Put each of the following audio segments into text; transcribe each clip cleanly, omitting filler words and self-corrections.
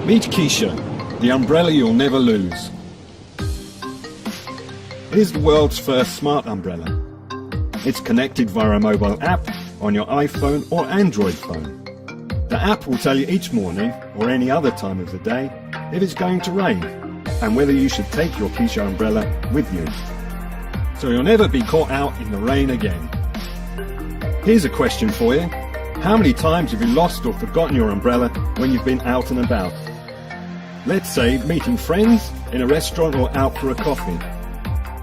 Meet Kisha, the umbrella you'll never lose. It is the world's first smart umbrella. It's connected via a mobile app on your iPhone or Android phone. The app will tell you each morning or any other time of the day if it's going to rain and whether you should take your Kisha umbrella with you. So you'll never be caught out in the rain again. Here's a question for you. How many times have you lost or forgotten your umbrella when you've been out and about? Let's say meeting friends in a restaurant or out for a coffee.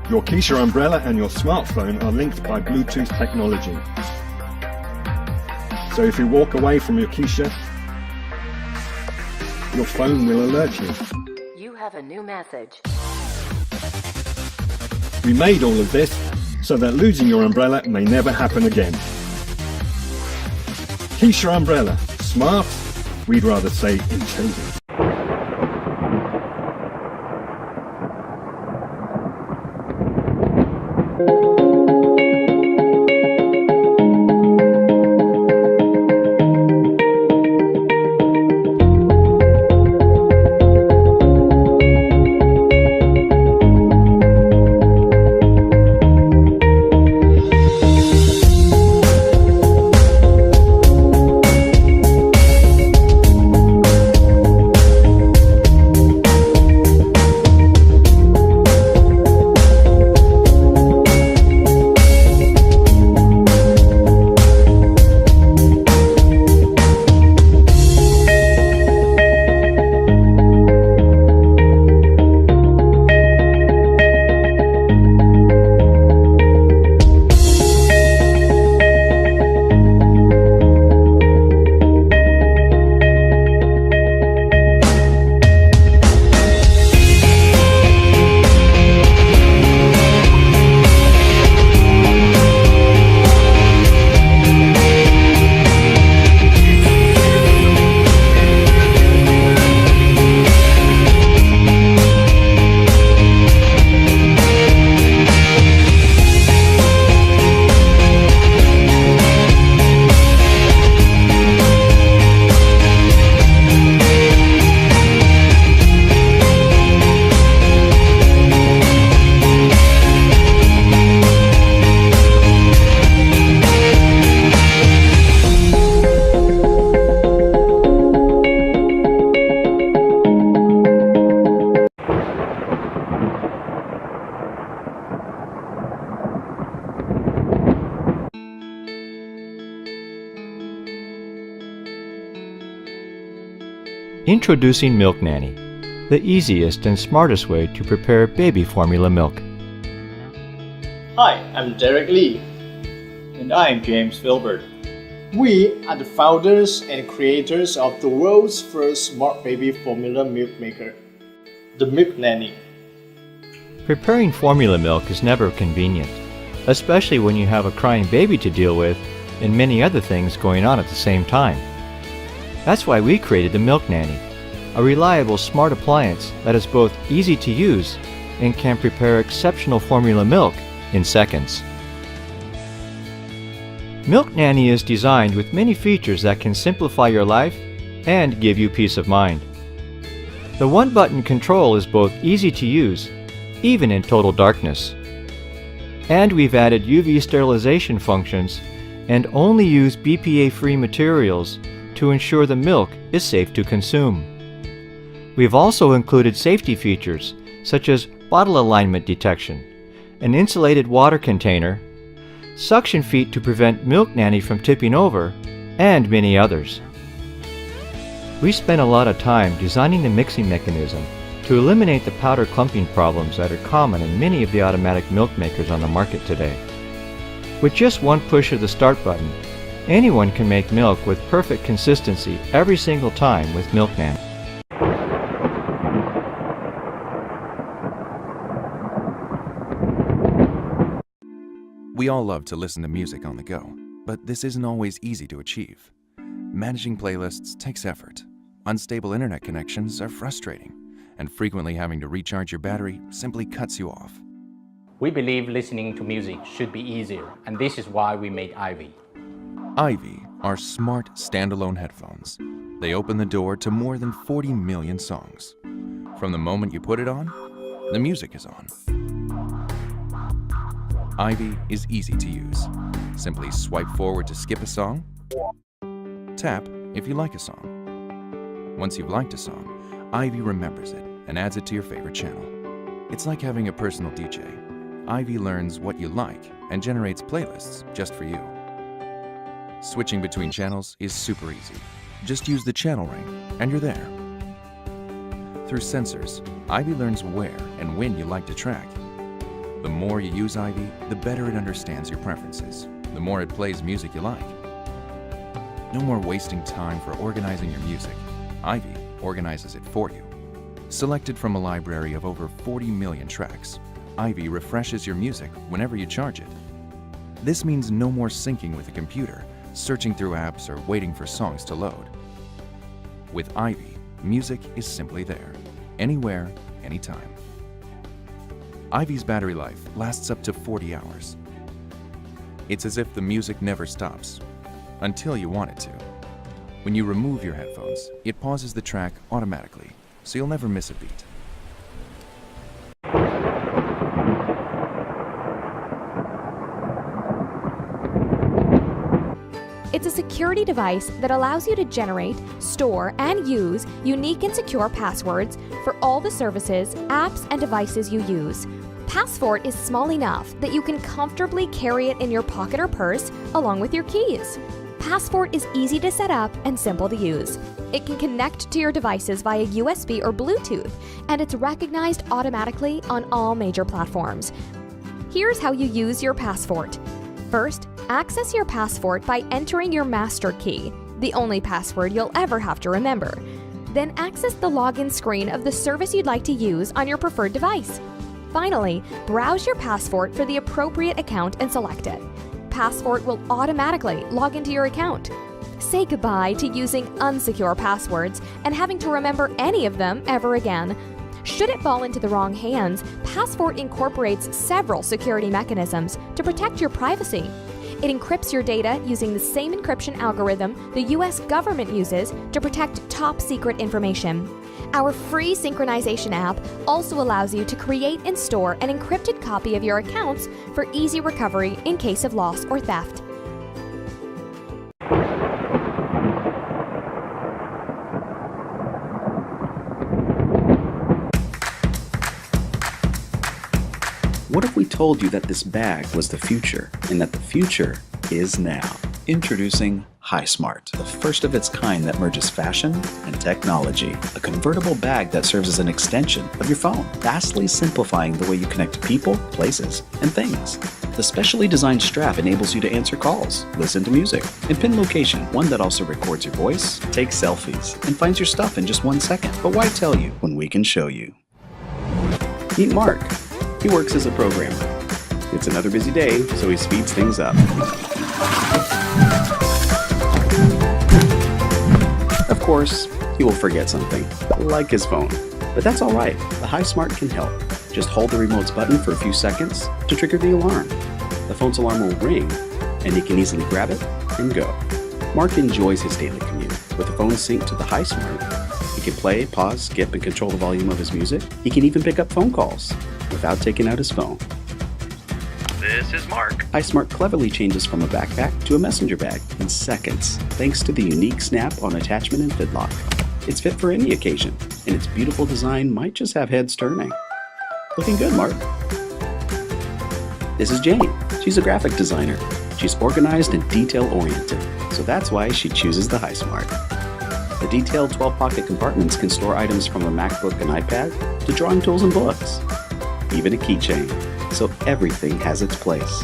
Your Kisha umbrella and your smartphone are linked by Bluetooth technology. So if you walk away from your Kisha, your phone will alert you. You have a new message. We made all of this so that losing your umbrella may never happen again. Kisha umbrella, smart, we'd rather say intelligent. Introducing Milk Nanny, the easiest and smartest way to prepare baby formula milk. Hi, I'm Derek Lee. And I'm James Filbert. We are the founders and creators of the world's first smart baby formula milk maker, the Milk Nanny. Preparing formula milk is never convenient, especially when you have a crying baby to deal with and many other things going on at the same time. That's why we created the Milk Nanny, a reliable smart appliance that is both easy to use and can prepare exceptional formula milk in seconds. Milk Nanny is designed with many features that can simplify your life and give you peace of mind. The one-button control is both easy to use, even in total darkness. And we've added UV sterilization functions and only use BPA-free materials to ensure the milk is safe to consume. We've also included safety features such as bottle alignment detection, an insulated water container, suction feet to prevent Milk Nanny from tipping over, and many others. We spent a lot of time designing the mixing mechanism to eliminate the powder clumping problems that are common in many of the automatic milk makers on the market today. With just one push of the start button, anyone can make milk with perfect consistency every single time with Milk Nanny. We all love to listen to music on the go, but this isn't always easy to achieve. Managing playlists takes effort. Unstable internet connections are frustrating, and frequently having to recharge your battery simply cuts you off. We believe listening to music should be easier, and this is why we made Aivvy. Aivvy are smart standalone headphones. They open the door to more than 40 million songs. From the moment you put it on, the music is on. Aivvy is easy to use. Simply swipe forward to skip a song. Tap if you like a song. Once you've liked a song, Aivvy remembers it and adds it to your favorite channel. It's like having a personal DJ. Aivvy learns what you like and generates playlists just for you. Switching between channels is super easy. Just use the channel ring and you're there. Through sensors, Aivvy learns where and when you like to track. The more you use Aivvy, the better it understands your preferences, the more it plays music you like. No more wasting time for organizing your music. Aivvy organizes it for you. Selected from a library of over 40 million tracks, Aivvy refreshes your music whenever you charge it. This means no more syncing with the computer, searching through apps, or waiting for songs to load. With Aivvy, music is simply there, anywhere, anytime. Aivvy's battery life lasts up to 40 hours. It's as if the music never stops, until you want it to. When you remove your headphones, it pauses the track automatically, so you'll never miss a beat. It's a security device that allows you to generate, store, and use unique and secure passwords for all the services, apps, and devices you use. Passfort is small enough that you can comfortably carry it in your pocket or purse along with your keys. Passfort is easy to set up and simple to use. It can connect to your devices via USB or Bluetooth, and it's recognized automatically on all major platforms. Here's how you use your Passfort. First, access your Passfort by entering your master key, the only password you'll ever have to remember. Then access the login screen of the service you'd like to use on your preferred device. Finally, browse your Passfort for the appropriate account and select it. Passfort will automatically log into your account. Say goodbye to using unsecure passwords and having to remember any of them ever again. Should it fall into the wrong hands, Passfort incorporates several security mechanisms to protect your privacy. It encrypts your data using the same encryption algorithm the US government uses to protect top secret information. Our free synchronization app also allows you to create and store an encrypted copy of your accounts for easy recovery in case of loss or theft. What if we told you that this bag was the future and that the future is now? Introducing HiSmart, the first of its kind that merges fashion and technology. A convertible bag that serves as an extension of your phone, vastly simplifying the way you connect people, places, and things. The specially designed strap enables you to answer calls, listen to music, and pin location, one that also records your voice, takes selfies, and finds your stuff in just 1 second. But why tell you when we can show you? Meet Mark. He works as a programmer. It's another busy day, so he speeds things up. Of course, he will forget something, like his phone. But that's alright, the HiSmart can help. Just hold the remote's button for a few seconds to trigger the alarm. The phone's alarm will ring, and he can easily grab it and go. Mark enjoys his daily commute. With the phone synced to the HiSmart, he can play, pause, skip, and control the volume of his music. He can even pick up phone calls without taking out his phone. This is Mark. HiSmart cleverly changes from a backpack to a messenger bag in seconds, thanks to the unique snap-on attachment and fidlock. It's fit for any occasion, and its beautiful design might just have heads turning. Looking good, Mark. This is Jane. She's a graphic designer. She's organized and detail-oriented, so that's why she chooses the HiSmart. The detailed 12-pocket compartments can store items from a MacBook and iPad to drawing tools and books, even a keychain, so everything has its place.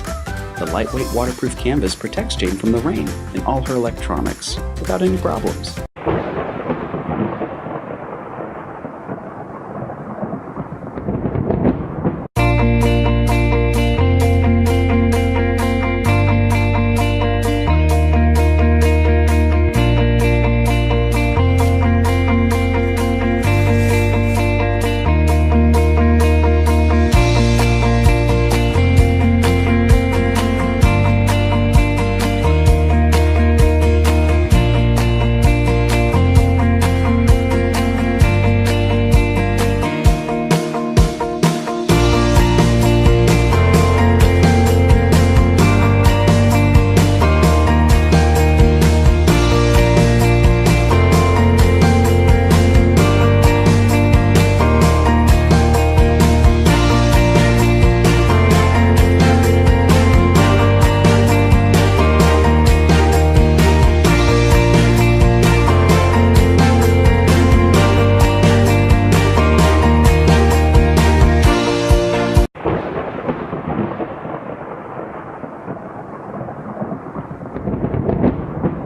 The lightweight waterproof canvas protects Jane from the rain and all her electronics without any problems.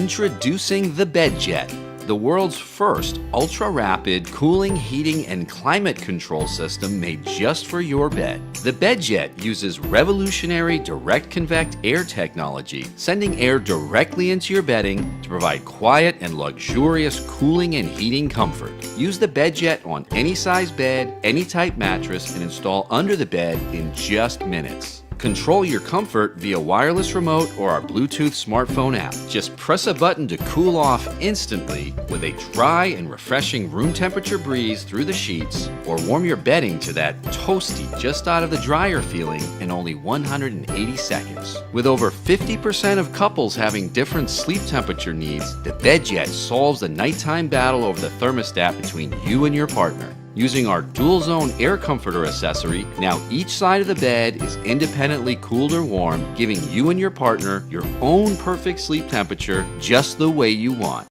Introducing the Bedjet, the world's first ultra-rapid cooling, heating, and climate control system made just for your bed. The Bedjet uses revolutionary direct convect air technology, sending air directly into your bedding to provide quiet and luxurious cooling and heating comfort. Use the Bedjet on any size bed, any type mattress, and install under the bed in just minutes. Control your comfort via wireless remote or our Bluetooth smartphone app. Just press a button to cool off instantly with a dry and refreshing room temperature breeze through the sheets, or warm your bedding to that toasty, just out of the dryer feeling in only 180 seconds. With over 50% of couples having different sleep temperature needs, the Bedjet solves the nighttime battle over the thermostat between you and your partner. Using our dual zone air comforter accessory, now each side of the bed is independently cooled or warm, giving you and your partner your own perfect sleep temperature just the way you want.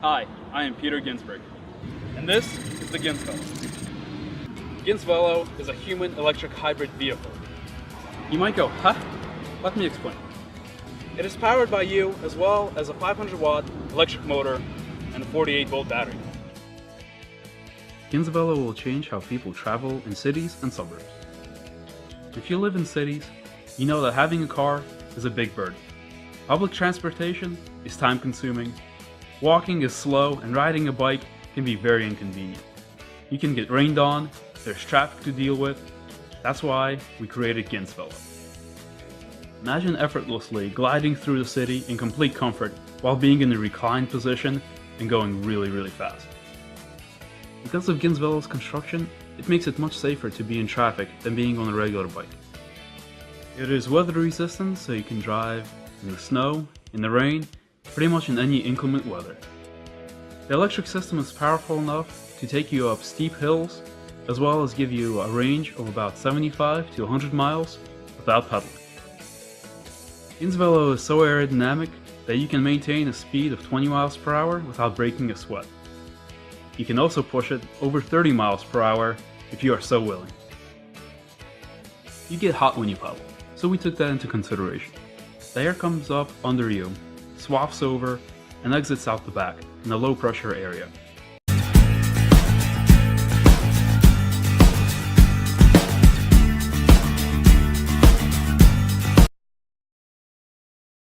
Hi, I am Peter Ginsberg, and this is the Ginsvelo. Ginsvelo is a human electric hybrid vehicle. You might go, huh? Let me explain. It is powered by you, as well as a 500-watt electric motor and a 48-volt battery. Ginsvelo will change how people travel in cities and suburbs. If you live in cities, you know that having a car is a big burden. Public transportation is time-consuming, walking is slow, and riding a bike can be very inconvenient. You can get rained on, there's traffic to deal with. That's why we created Ginsvelo. Imagine effortlessly gliding through the city in complete comfort while being in a reclined position and going really, really fast. Because of Ginsvelo's construction, it makes it much safer to be in traffic than being on a regular bike. It is weather resistant, so you can drive in the snow, in the rain, pretty much in any inclement weather. The electric system is powerful enough to take you up steep hills, as well as give you a range of about 75 to 100 miles without pedaling. Ginsvelo is so aerodynamic that you can maintain a speed of 20 miles per hour without breaking a sweat. You can also push it over 30 miles per hour if you are so willing. You get hot when you pedal, so we took that into consideration. The air comes up under you, swafts over, and exits out the back in a low pressure area.